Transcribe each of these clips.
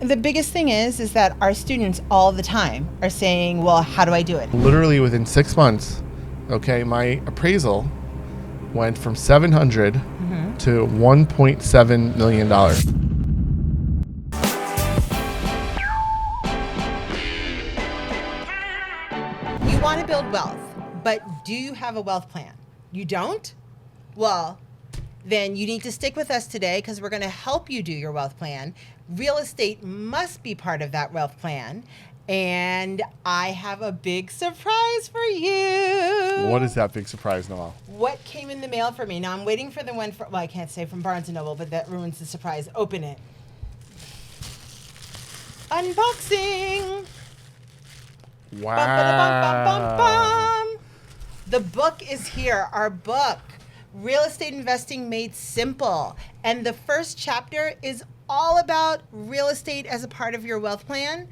The biggest thing is that our students all the time are saying, well, how do I do it? Literally within 6 months, okay, my appraisal went from 700 to $1.7 million. You want to build wealth, but do you have a wealth plan? You don't? Well, then you need to stick with us today because we're going to help you do your wealth plan. Real estate must be part of that wealth plan. And I have a big surprise for you. What is that big surprise, Noelle? What came in the mail for me? Now I'm waiting for the one well, I can't say from Barnes & Noble, but that ruins the surprise. Open it. Unboxing. Wow. Bum, ba-da-bum, bum, bum, bum. The book is here, our book, Real Estate Investing Made Simple. And the first chapter is all about real estate as a part of your wealth plan.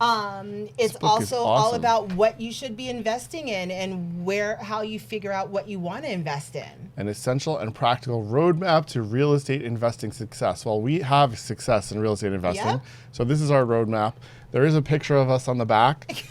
It's also all about what you should be investing in and how you figure out what you want to invest in. An essential and practical roadmap to real estate investing success. Well, we have success in real estate investing. Yep. So this is our roadmap. There is a picture of us on the back.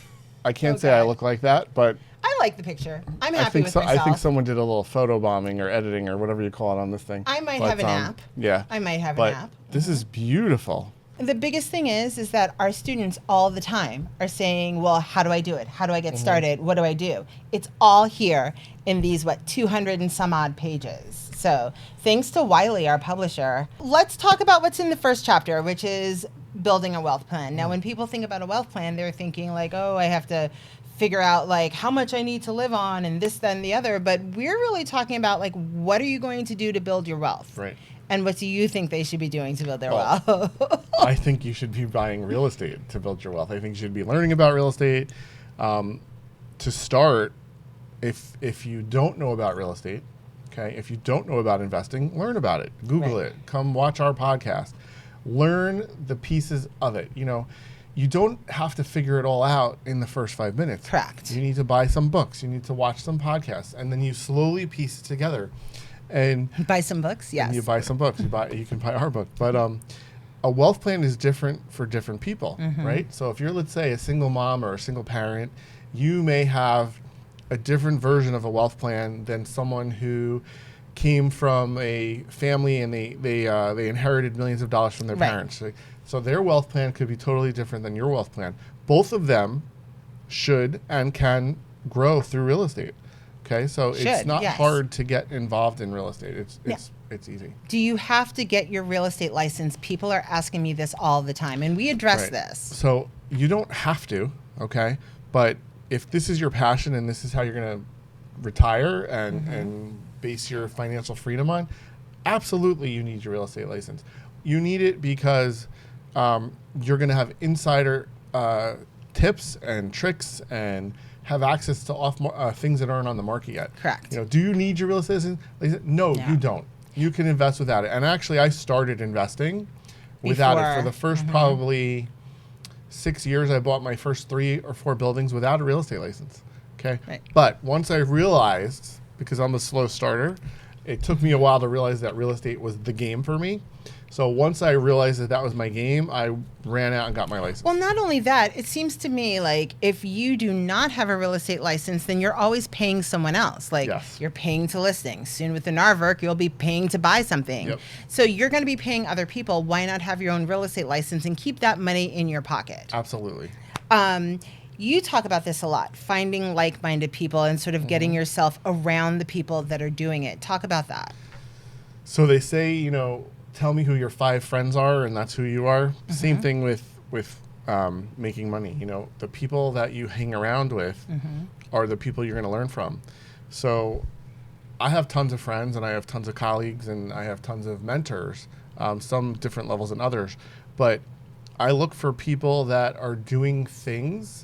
I can't say I look like that, but I like the picture. I'm happy with myself. I think someone did a little photo bombing or editing or whatever you call it on this thing. I might have an app. Yeah. I might have an app. This is beautiful. The biggest thing is that our students all the time are saying, well, how do I do it? How do I get started? What do I do? It's all here in these, 200 and some odd pages. So thanks to Wiley, our publisher. Let's talk about what's in the first chapter, which is building a wealth plan. Now, when people think about a wealth plan, they're thinking like, oh, I have to figure out like how much I need to live on and this, that, and the other. But we're really talking about like, what are you going to do to build your wealth? Right. And what do you think they should be doing to build their wealth? I think you should be buying real estate to build your wealth. I think you should be learning about real estate. To start, if you don't know about real estate, okay, if you don't know about investing, learn about it. Google it. Come watch our podcast. Learn the pieces of it. You know, you don't have to figure it all out in the first 5 minutes. Correct. You need to buy some books. You need to watch some podcasts. And then you slowly piece it together. And buy some books, yes. And you buy some books. You can buy our book. But a wealth plan is different for different people, right? So if you're, let's say, a single mom or a single parent, you may have a different version of a wealth plan than someone who came from a family and they inherited millions of dollars from their parents. So their wealth plan could be totally different than your wealth plan. Both of them should and can grow through real estate. Okay, so it's not hard to get involved in real estate. It's easy. Do you have to get your real estate license? People are asking me this all the time, and we address this. So you don't have to, okay? But if this is your passion and this is how you're going to retire and base your financial freedom on, absolutely you need your real estate license. You need it because you're going to have insider tips and tricks and have access to things that aren't on the market yet. Correct. You know, do you need your real estate license? No, you don't. You can invest without it. And actually, I started investing without it for the first probably 6 years. I bought my first 3 or 4 buildings without a real estate license. Okay. Right. But once I realized, because I'm a slow starter, it took me a while to realize that real estate was the game for me. So once I realized that was my game, I ran out and got my license. Well, not only that, it seems to me like if you do not have a real estate license, then you're always paying someone else. Like you're paying to listings. Soon with the NARVRC, you'll be paying to buy something. Yep. So you're going to be paying other people. Why not have your own real estate license and keep that money in your pocket? Absolutely. You talk about this a lot, finding like-minded people and sort of getting yourself around the people that are doing it. Talk about that. So they say, you know, tell me who your 5 friends are, and that's who you are. Same thing with making money. You know, the people that you hang around with are the people you're going to learn from. So I have tons of friends, and I have tons of colleagues, and I have tons of mentors, some different levels than others. But I look for people that are doing things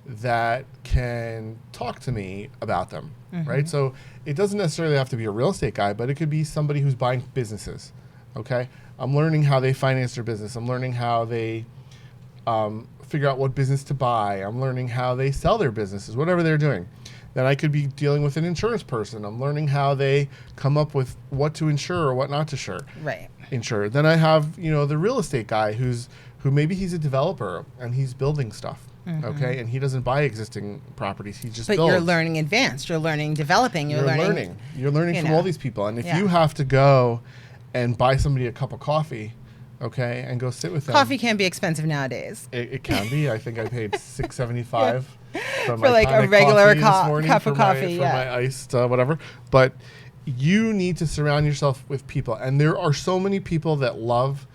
that can talk to me about them, right? So it doesn't necessarily have to be a real estate guy, but it could be somebody who's buying businesses. Okay, I'm learning how they finance their business. I'm learning how they figure out what business to buy. I'm learning how they sell their businesses, whatever they're doing. Then I could be dealing with an insurance person. I'm learning how they come up with what to insure or what not to insure. Right. Insure. Then I have, you know, the real estate guy who's who maybe he's a developer and he's building stuff. Okay, and he doesn't buy existing properties. He just But builds. you're learning advanced. You're learning developing. You're learning. You're learning you from know. all these people. And if Yeah. you have to go and buy somebody a cup of coffee, okay, and go sit with them. Coffee can be expensive nowadays. It can be. I think I paid $6.75 For like a regular cup of coffee, for my iced whatever. But you need to surround yourself with people, and there are so many people that love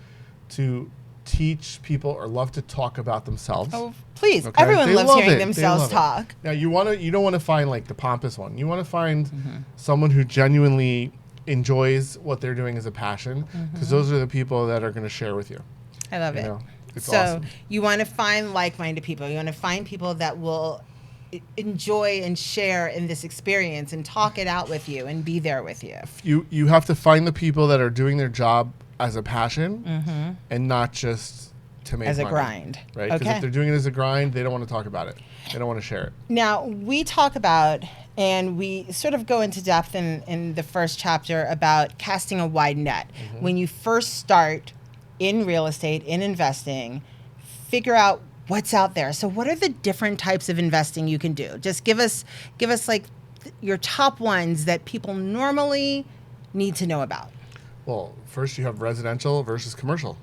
to teach people or love to talk about themselves. Oh, please! Okay? Everyone They loves love hearing it. They themselves love it. talk. Now you don't want to find like the pompous one. You want to find someone who genuinely enjoys what they're doing as a passion, because those are the people that are going to share with you. I love You it. know, it's So awesome. you want to find like-minded people. You want to find people that will enjoy and share in this experience and talk it out with you and be there with you. You have to find the people that are doing their job as a passion and not just to make As a money, grind. right? Because Okay. if they're doing it as a grind, they don't want to talk about it. They don't want to share it. Now, we talk about, and we sort of go into depth in the first chapter about casting a wide net. When you first start in real estate, in investing, figure out what's out there. So what are the different types of investing you can do? Just give us like your top ones that people normally need to know about. Well, first you have residential versus commercial.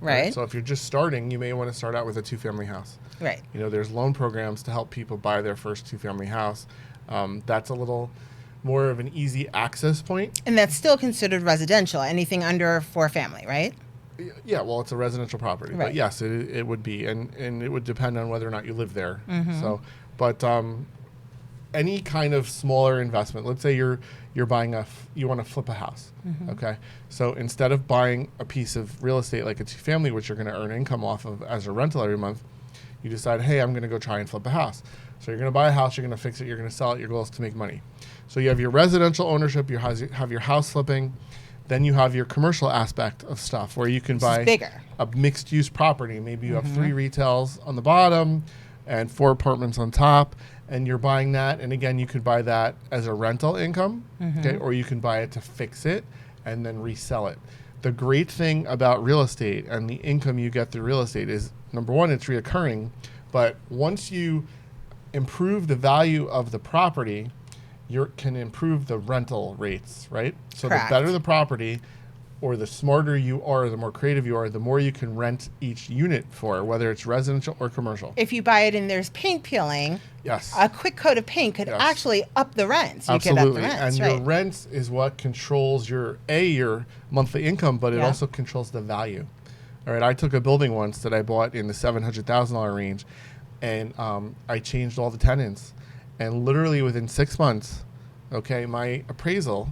Right. So if you're just starting, you may want to start out with a 2-family house. Right. You know, there's loan programs to help people buy their first 2-family house. That's a little more of an easy access point. And that's still considered residential, anything under 4-family, right? Yeah, well, it's a residential property, Right. but yes, it would be, and it would depend on whether or not you live there. So, but any kind of smaller investment, let's say you're buying you want to flip a house, okay? So instead of buying a piece of real estate like a 2-family, which you're going to earn income off of as a rental every month, you decide, hey, I'm going to go try and flip a house. So you're going to buy a house, you're going to fix it, you're going to sell it. Your goal is to make money. So you have your residential ownership, you have your house flipping. Then you have your commercial aspect of stuff where you can buy bigger. a mixed-use property. Maybe you have 3 retails on the bottom and 4 apartments on top, and you're buying that. And again, you could buy that as a rental income, okay, or you can buy it to fix it and then resell it. The great thing about real estate and the income you get through real estate is, number one, it's reoccurring, but once you improve the value of the property, you can improve the rental rates, right? So Correct. the better the property, or the smarter you are, the more creative you are, the more you can rent each unit for, whether it's residential or commercial. If you buy it and there's paint peeling, Yes. a quick coat of paint could Yes. actually up the rents. You Absolutely. could up the And rents, your rent is what controls your monthly income, but it Yeah. also controls the value. All right, I took a building once that I bought in the $700,000 range, and I changed all the tenants. And literally within 6 months, okay, my appraisal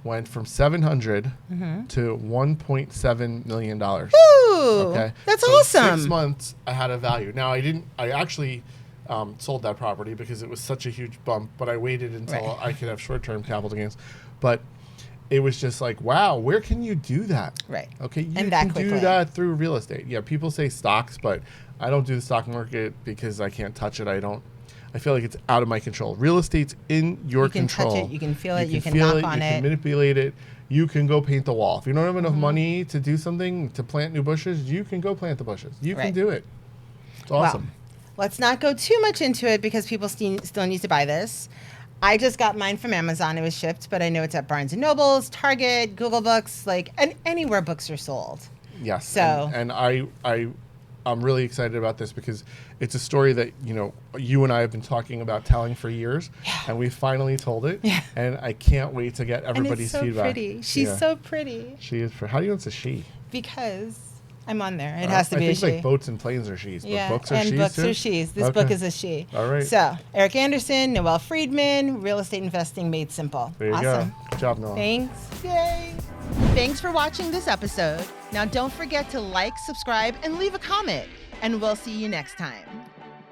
went from $700 to $1.7 million. Ooh, Okay, that's so in awesome. 6 months, I had a value. Now I actually sold that property because it was such a huge bump, but I waited until Right. I could have short-term capital gains. But it was just like, wow, where can you do that? Right. Okay, you And that can do quickly. that through real estate. Yeah, people say stocks, but I don't do the stock market because I can't touch it. I feel like it's out of my control. Real estate's in your You can touch control. it, you can feel it, you can feel knock on you it. can manipulate it. You can go paint the wall. If you don't have enough money to do something, to plant new bushes, you can go plant the bushes. You can Right. do it. It's awesome. Well, let's not go too much into it because people still need to buy this. I just got mine from Amazon. It was shipped, but I know it's at Barnes & Nobles, Target, Google Books, and anywhere books are sold. Yes. So- and I'm really excited about this because it's a story that, you and I have been talking about telling for years, and we finally told it. Yeah. And I can't wait to get And everybody's it's so feedback. pretty. She's Yeah. so pretty She is. How do you know it's a she? because I'm on there. It has to be I a think she. like boats and planes are she's, Yeah, but books are and she's books too? are she's. This Okay. book is a she. All right. So, Eric Anderson, Noelle Friedman, Real Estate Investing Made Simple. There you Awesome. go. Good job, Noah. Thanks. Yay. Thanks for watching this episode. Now don't forget to like, subscribe, and leave a comment. And we'll see you next time.